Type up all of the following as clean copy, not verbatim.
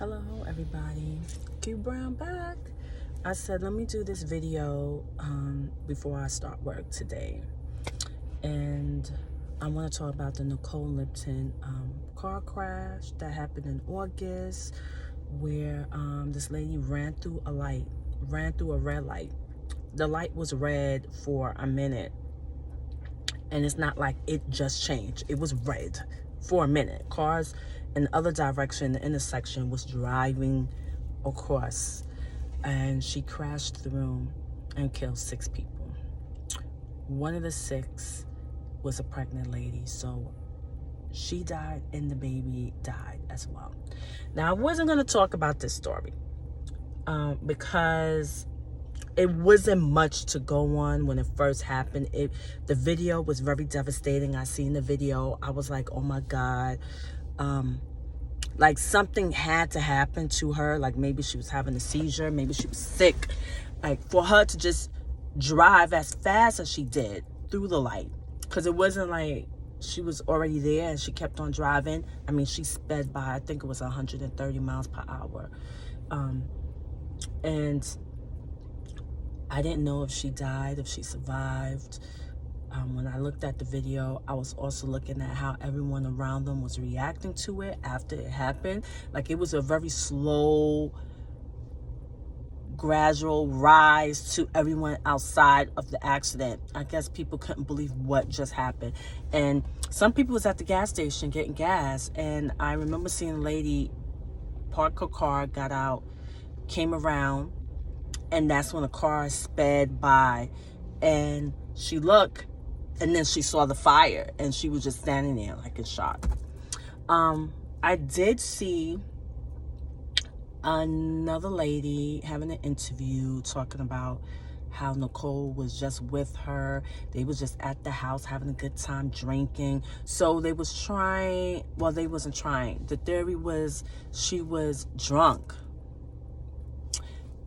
Hello everybody, Q Brown back. I said let me do this video before I start work today, and I want to talk about the Nicole Lipton car crash that happened in August, where this lady ran through a red light. The light was red for a minute, and it's not like it just changed. It was red for a minute. Cars in the other direction, the intersection, was driving across, and she crashed through and killed 6 people. One of the 6 was a pregnant lady, so she died and the baby died as well. Now, I wasn't going to talk about this story because it wasn't much to go on when it first happened. The video was very devastating. I seen the video. I was like, oh my God. Like something had to happen to her. Like maybe she was having a seizure. Maybe she was sick. Like for her to just drive as fast as she did through the light. Because it wasn't like she was already there and she kept on driving. I mean, she sped by, I think it was 130 miles per hour. And I didn't know if she died, if she survived. When I looked at the video, I was also looking at how everyone around them was reacting to it after it happened. Like it was a very slow, gradual rise to everyone outside of the accident. I guess people couldn't believe what just happened. And some people was at the gas station getting gas. And I remember seeing a lady park her car, got out, came around, and that's when the car sped by, and she looked, and then she saw the fire, and she was just standing there like in shock. I did see another lady having an interview talking about how Nicole was just with her. They was just at the house having a good time drinking. So they was trying, well, they wasn't trying. The theory was she was drunk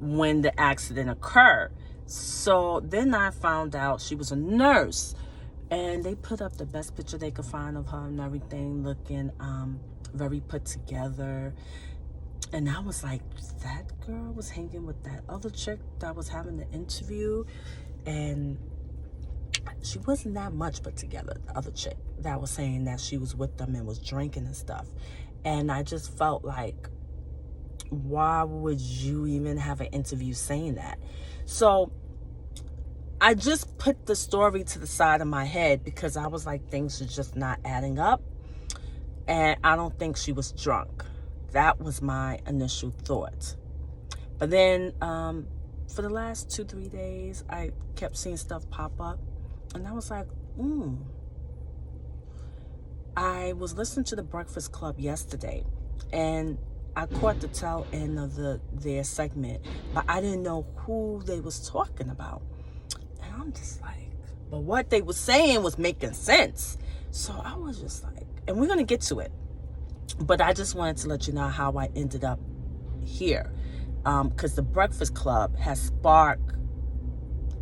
when the accident occurred. So then I found out she was a nurse, and they put up the best picture they could find of her and everything, looking very put together. And I was like, that girl was hanging with that other chick that was having the interview, and she wasn't that much put together, the other chick that was saying that she was with them and was drinking and stuff. And I just felt like, why would you even have an interview saying that? So I just put the story to the side of my head because I was like, things are just not adding up. And I don't think she was drunk. That was my initial thought. But then for the last 2-3 days, I kept seeing stuff pop up. And I was like, I was listening to the Breakfast Club yesterday, and I caught the tail end of their segment, but I didn't know who they was talking about. And I'm just like, but what they was saying was making sense. So I was just like, and we're going to get to it. But I just wanted to let you know how I ended up here. Because the Breakfast Club has sparked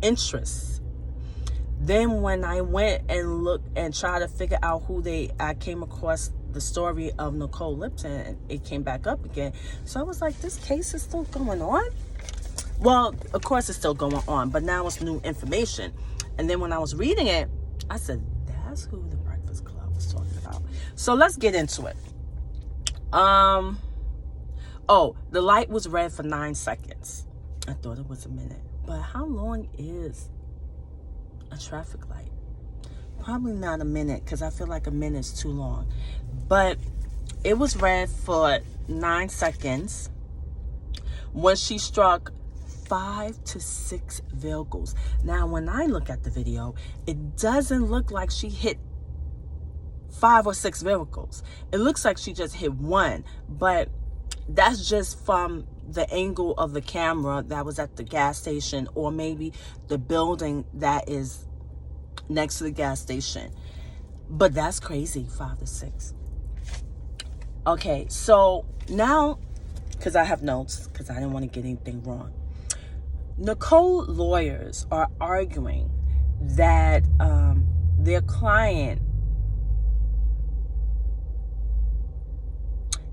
interest. Then when I went and looked and tried to figure out I came across the story of Nicole Lipton, and it came back up again. So I was like, this case is still going on? Well, of course it's still going on, but now it's new information. And then when I was reading it, I said, that's who the Breakfast Club was talking about. So let's get into it. The light was red for 9 seconds. I thought it was a minute. But how long is a traffic light? Probably not a minute, because I feel like a minute is too long. But it was red for 9 seconds when she struck 5 to 6 vehicles. Now, when I look at the video, it doesn't look like she hit 5 or 6 vehicles. It looks like she just hit one, but that's just from the angle of the camera that was at the gas station, or maybe the building that is next to the gas station. But that's crazy, 5 to 6. Okay, so now, because I have notes, because I didn't want to get anything wrong. Nicole lawyers are arguing that their client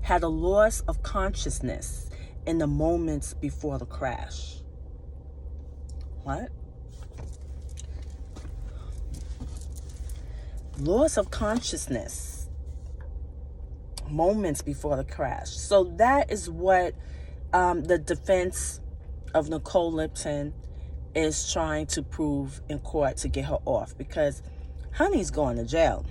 had a loss of consciousness in the moments before the crash. What? Loss of consciousness moments before the crash. So that is what the defense of Nicole Lipton is trying to prove in court to get her off, because honey's going to jail.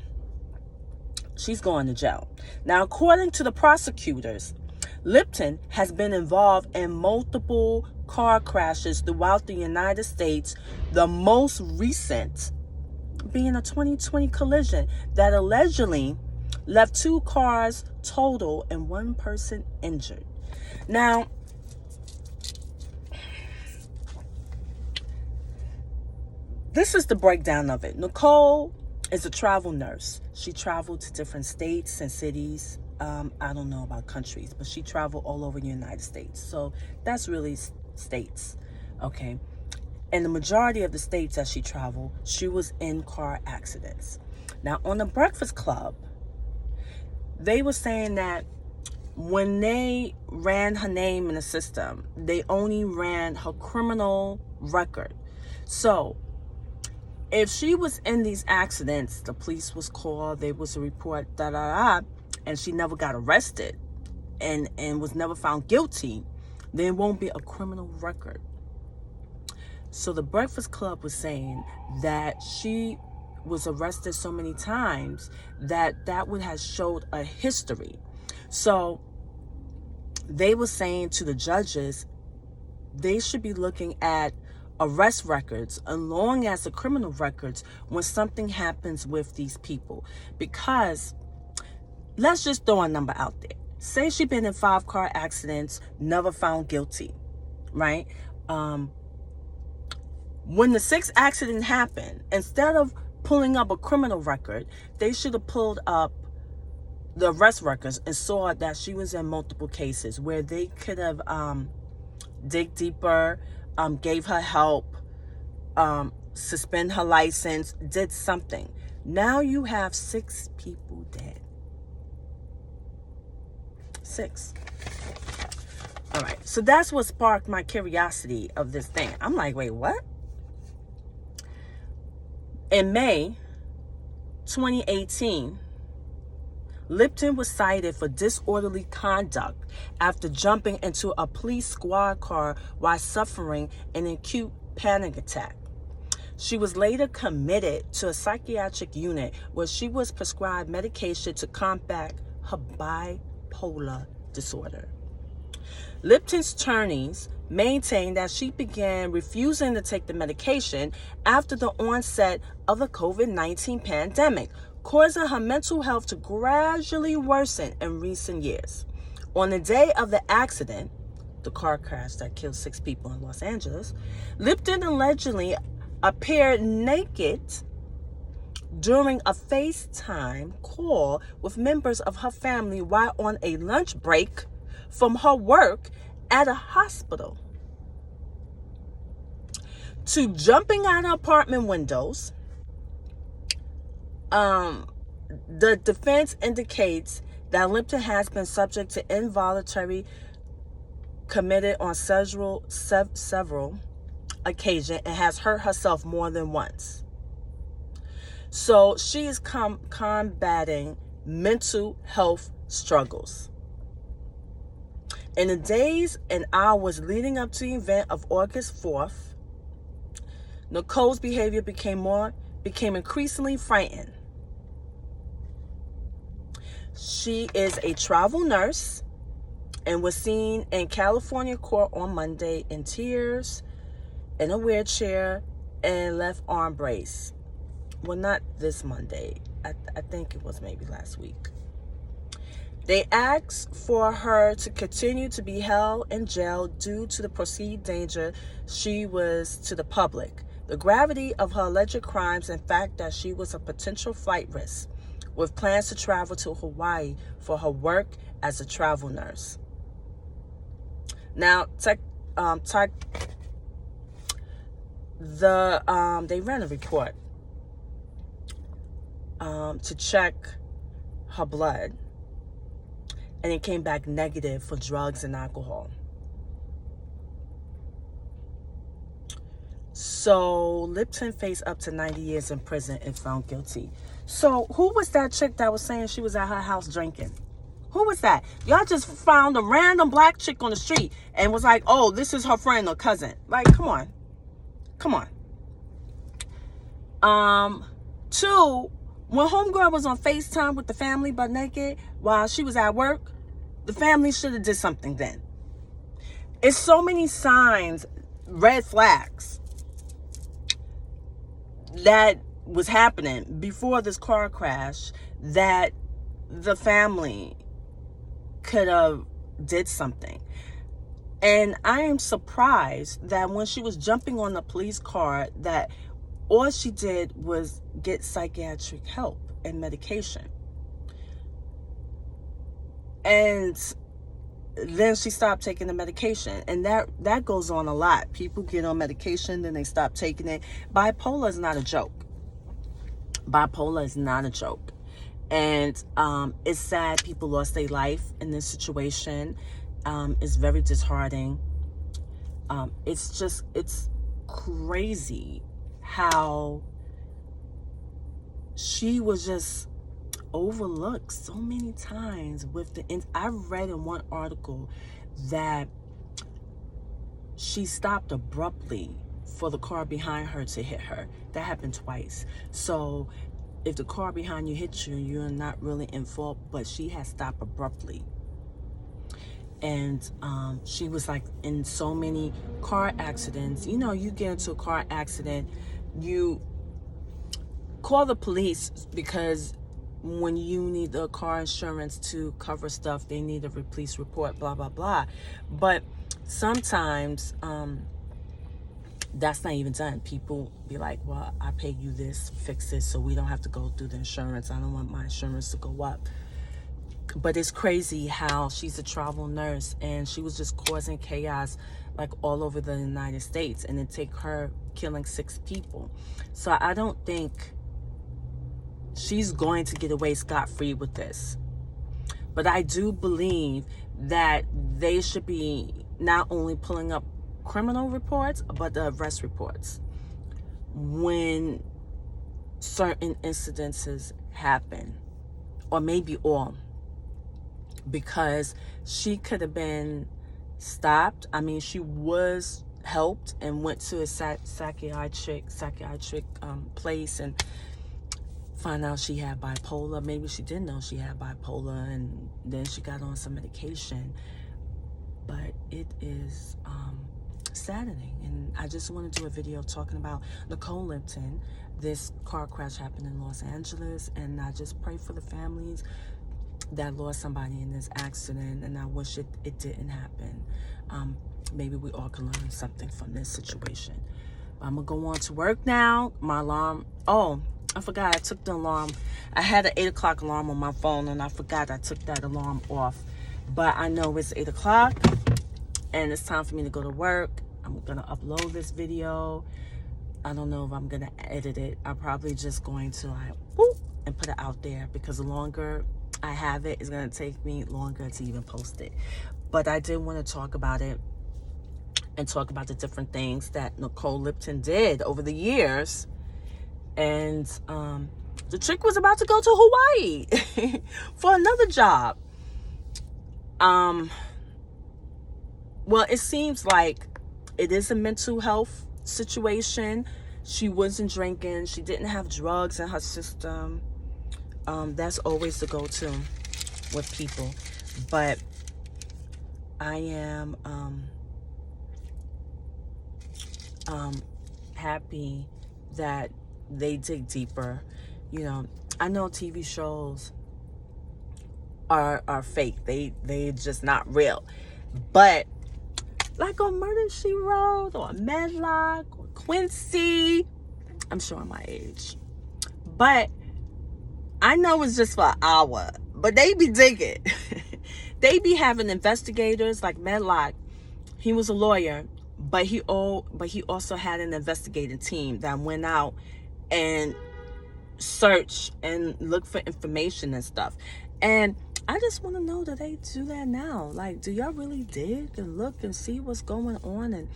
She's going to jail. Now, according to the prosecutors, Lipton has been involved in multiple car crashes throughout the United States, the most recent being a 2020 collision that allegedly left 2 cars total and 1 person injured. Now, this is the breakdown of it. Nicole is a travel nurse. She traveled to different states and cities. I don't know about countries, but she traveled all over the United States. So that's really states, okay? And the majority of the states that she traveled, she was in car accidents. Now, on the Breakfast Club, they were saying that when they ran her name in the system, they only ran her criminal record. So if she was in these accidents, the police was called, there was a report, and she never got arrested and was never found guilty, there won't be a criminal record. So the Breakfast Club was saying that she was arrested so many times that would have showed a history. So they were saying to the judges, they should be looking at arrest records along as the criminal records when something happens with these people. Because let's just throw a number out there. Say she's been in 5 car accidents, never found guilty, right? When the 6th accident happened, instead of pulling up a criminal record, they should have pulled up the arrest records and saw that she was in multiple cases where they could have dig deeper, gave her help, suspend her license, did something. Now you have 6 people dead. 6. All right. So that's what sparked my curiosity of this thing. I'm like, wait, what? In May 2018, Lipton was cited for disorderly conduct after jumping into a police squad car while suffering an acute panic attack. She was later committed to a psychiatric unit where she was prescribed medication to combat her bipolar disorder. Lipton's attorneys maintained that she began refusing to take the medication after the onset of the COVID-19 pandemic, causing her mental health to gradually worsen in recent years. On the day of the accident, the car crash that killed 6 people in Los Angeles, Lipton allegedly appeared naked during a FaceTime call with members of her family while on a lunch break from her work at a hospital, to jumping out of apartment windows. The defense indicates that Lipton has been subject to involuntary committed on several occasions and has hurt herself more than once. So she is combating mental health struggles. In the days and hours leading up to the event of August 4th, Nicole's behavior became increasingly frightened. She is a travel nurse and was seen in California court on Monday in tears, in a wheelchair, and left arm brace. Well, not this Monday. I think it was maybe last week. They asked for her to continue to be held in jail due to the perceived danger she was to the public, the gravity of her alleged crimes, and fact that she was a potential flight risk, with plans to travel to Hawaii for her work as a travel nurse. Now, they ran a report to check her blood. and it came back negative for drugs and alcohol. So Lipton faced up to 90 years in prison if found guilty. So who was that chick that was saying she was at her house drinking? Who was that? Y'all just found a random black chick on the street and was like, oh, this is her friend or cousin. Like, come on. Come on. Two, when homegirl was on FaceTime with the family butt naked while she was at work, the family should have did something then. It's so many signs, red flags, that was happening before this car crash that the family could have did something. And I am surprised that when she was jumping on the police car, that all she did was get psychiatric help and medication. And then she stopped taking the medication. And that goes on a lot. People get on medication, then they stop taking it. Bipolar is not a joke. Bipolar is not a joke. And it's sad people lost their life in this situation. It's very disheartening. It's crazy how she was just overlooked so many times with I read in one article that she stopped abruptly for the car behind her to hit her. That happened twice. So if the car behind you hits you, you're not really in fault, but she had stopped abruptly. And she was like in so many car accidents. You know, you get into a car accident, you call the police because when you need the car insurance to cover stuff, they need a police report, blah, blah, blah. But sometimes that's not even done. People be like, well, I pay you this, fix it, so we don't have to go through the insurance. I don't want my insurance to go up. But it's crazy how she's a travel nurse and she was just causing chaos like all over the United States, and it take her killing 6 people. So I don't think she's going to get away scot-free with this. But I do believe that they should be not only pulling up criminal reports, but the arrest reports when certain incidences happen, or maybe all, because she could have been stopped. I mean, she was helped and went to a psychiatric place and find out she had bipolar. Maybe she didn't know she had bipolar, and then she got on some medication. But it is saddening, and I just want to do a video talking about Nicole Lipton. This car crash happened in Los Angeles, and I just pray for the families that lost somebody in this accident, and I wish it didn't happen. Maybe we all can learn something from this situation. I'm gonna go on to work now. My alarm, I forgot I took the alarm. I had an 8 o'clock alarm on my phone, and I forgot I took that alarm off. But I know it's 8 o'clock, and it's time for me to go to work. I'm gonna upload this video. I don't know if I'm gonna edit it. I'm probably just going to and put it out there, because the longer I have it, it's gonna take me longer to even post it. But I did want to talk about it and talk about the different things that Nicole Lipton did over the years. And the chick was about to go to Hawaii for another job. Well, it seems like it is a mental health situation. She wasn't drinking. She didn't have drugs in her system. That's always the go-to with people. But I am happy that they dig deeper. You know, I know TV shows are fake. They just not real. But like on Murder, She Wrote, or Medlock, or Quincy, I'm showing my age, but I know it's just for an hour, but they be digging. They be having investigators like Medlock. He was a lawyer, but he also had an investigating team that went out and searched and looked for information and stuff. And I just want to know that they do that now. Like, do y'all really dig and look and see what's going on and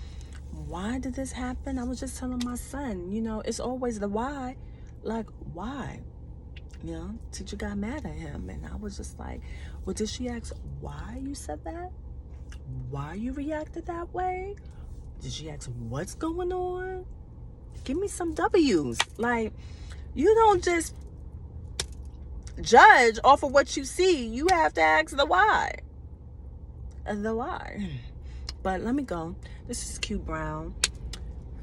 why did this happen? I was just telling my son, you know, it's always the why. Like, why? You know, teacher got mad at him, and I was just like, well, did she ask why you said that? Why you reacted that way? Did she ask what's going on? Give me some W's. Like, you don't just judge off of what you see. You have to ask the why. The why. But let me go. This is Q Brown.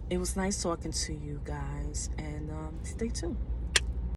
It was nice talking to you guys, and stay tuned.